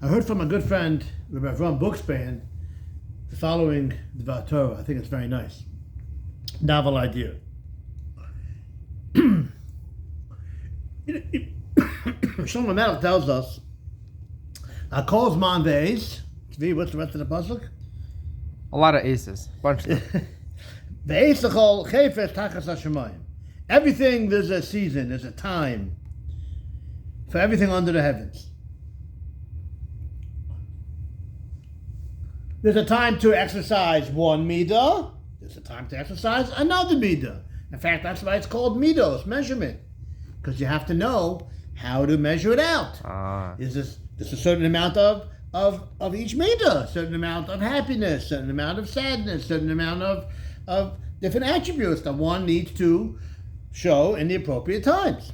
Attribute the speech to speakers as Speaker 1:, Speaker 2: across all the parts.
Speaker 1: I heard from a good friend, Rabbi Avram Bookspan, the following Dvar Torah. I think it's very nice. Novel idea. Shlomo Melech tells us, Akol's man ve'es. What's the rest of the pasuk?
Speaker 2: A lot of aces. Bunch of them.
Speaker 1: Ve'es l'chol chefetz tachas hashemayim. Everything, there's a season, there's a time for everything under the heavens. There's a time to exercise one midah. There's a time to exercise another midah. In fact, that's why it's called midos, measurement. Because you have to know how to measure it out. Is this a certain amount of each midah, certain amount of happiness, certain amount of sadness, certain amount of different attributes that one needs to show in the appropriate times.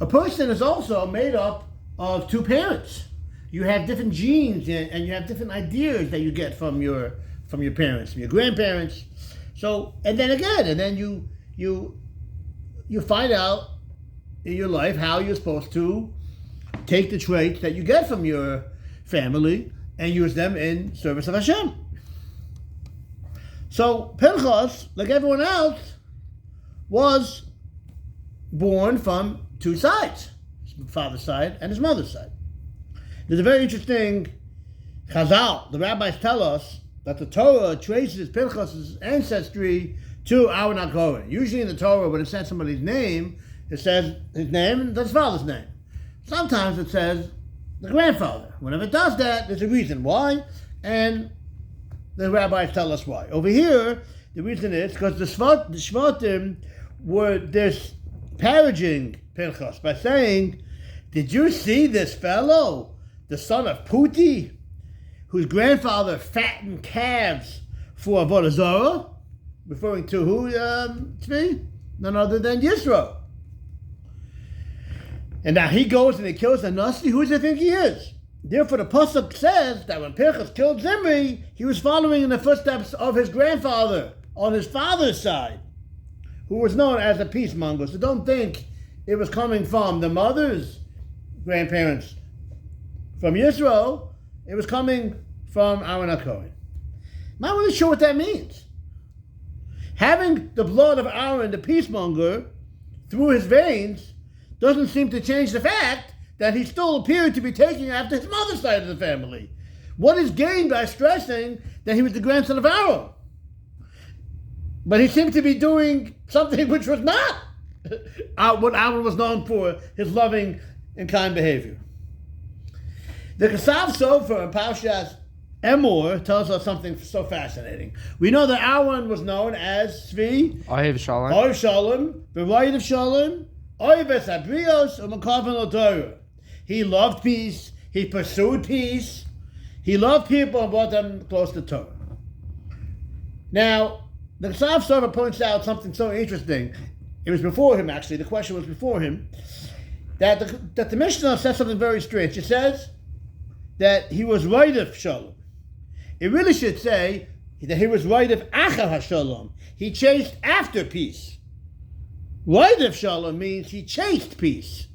Speaker 1: A person is also made up of two parents. You have different genes and you have different ideas that you get from your parents, from your grandparents. So, and then you find out in your life how you're supposed to take the traits that you get from your family and use them in service of Hashem. So Pinchos, like everyone else, was born from two sides, his father's side and his mother's side. There's a very interesting Chazal. The rabbis tell us that the Torah traces Pinchos' ancestry to Aaron HaKohen. Usually in the Torah, when it says somebody's name, it says his name and his father's name. Sometimes it says the grandfather. Whenever it does that, there's a reason why, and the rabbis tell us why. Over here, the reason is because the Shvatim were disparaging Pinchos by saying, did you see this fellow, the son of Puti, whose grandfather fattened calves for Avodah Zarah? Referring to who, Tzvi? None other than Yisro. And now he goes and he kills the Nasi. Who does he think he is? Therefore, the pasuk says that when Pinchas killed Zimri, he was following in the footsteps of his grandfather on his father's side, who was known as a peacemonger. So don't think it was coming from the mother's grandparents, from Yisro. It was coming from Aaron HaKohen. I'm not really sure what that means. Having the blood of Aaron, the peacemonger, through his veins doesn't seem to change the fact that he still appeared to be taking after his mother's side of the family. What is gained by stressing that he was the grandson of Aaron? But he seemed to be doing something which was not what Aaron was known for, his loving and kind behavior. The Kasav Sofer in Parshas Emor tells us something so fascinating. We know that Aaron was known as Tzvi,
Speaker 2: Ohev Shalom,
Speaker 1: Ohev Shalom, B'Rayit of Shalom, Oheves Habrios, U'Makaven L'Torah. He loved peace. He pursued peace. He loved people and brought them close to Torah. Now, the Kasav Sofer points out something so interesting. It was before him, actually. The question was before him. That the Mishnah says something very strange. It says that he was right of Shalom. It really should say that he was right of Achar HaShalom. He chased after peace. Right of Shalom means he chased peace.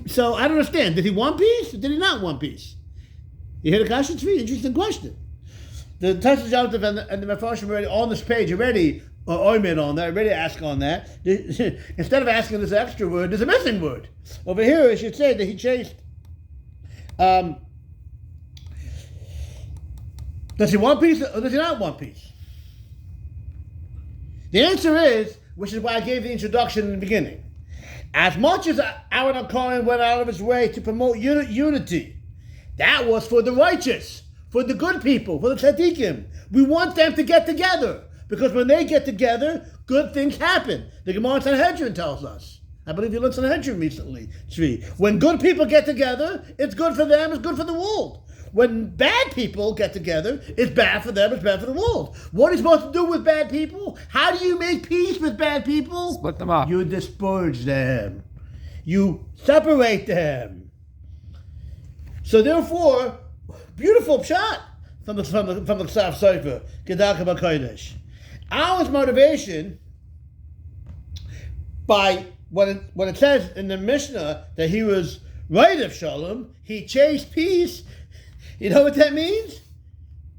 Speaker 1: So I don't understand. Did he want peace or did he not want peace? You hear the Kasha Tzvi? Interesting question. The Tashis Yomtiv and the Mefarshim already on this page already, or Oymid on that, already ask on that. Instead of asking this extra word, there's a missing word. Over here it should say that he chased. Does he want peace or does he not want peace? The answer is, which is why I gave the introduction in the beginning. As much as Aaron HaKohen went out of his way to promote unity, that was for the righteous, for the good people, for the tzaddikim. We want them to get together, because when they get together, good things happen. The Gemara in Sanhedrin tells us. I believe you learned Sanhedrin recently, Tzvi. When good people get together, it's good for them, it's good for the world. When bad people get together, it's bad for them, it's bad for the world. What are you supposed to do with bad people? How do you make peace with bad people?
Speaker 2: Split them up.
Speaker 1: You disperse them. You separate them. So therefore, beautiful shot from the Ksav Sofer, Gedarka B'Kodesh. Our motivation, by when it says in the Mishnah that he was right of Shalom, he chased peace. You know what that means?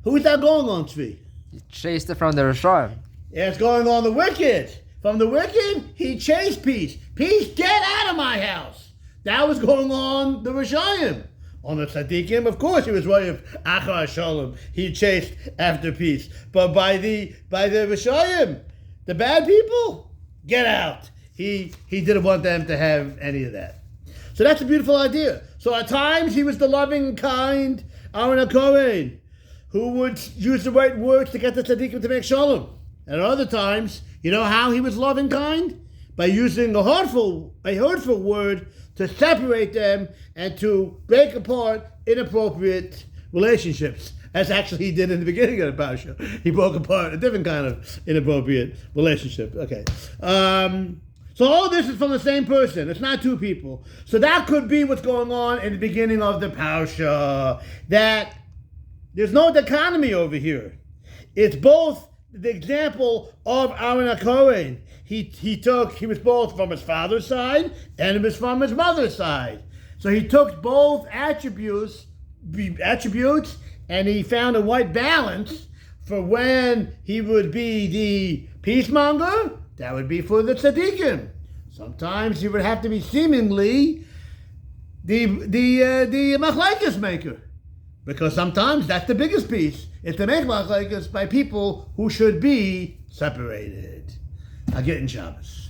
Speaker 1: Who's that going on, Tzvi?
Speaker 2: He chased it from the Rishon.
Speaker 1: Yeah, it's going on the wicked. From the wicked, he chased peace. Peace, get out of my house. That was going on the Rishayim. On the Tzaddikim, of course, he was right of Achar Shalom. He chased after peace. But by the Rishayim, the bad people, get out. He didn't want them to have any of that. So that's a beautiful idea. So at times he was the loving, kind Aaron HaKohen who would use the right words to get the tzaddikim to make shalom. And at other times, you know how he was loving, kind? By using a hurtful word to separate them and to break apart inappropriate relationships. As actually he did in the beginning of the Parsha. He broke apart a different kind of inappropriate relationship. Okay. So all this is from the same person. It's not two people. So that could be what's going on in the beginning of the Parsha. That there's no dichotomy over here. It's both the example of Aaron HaKohen. He was both from his father's side and he was from his mother's side. So he took both attributes, and he found a right balance for when he would be the peacemonger. That would be for the tzaddikim. Sometimes he would have to be seemingly the machlekes maker, because sometimes that's the biggest piece. It's to make machlekes by people who should be separated. Again, Shabbos.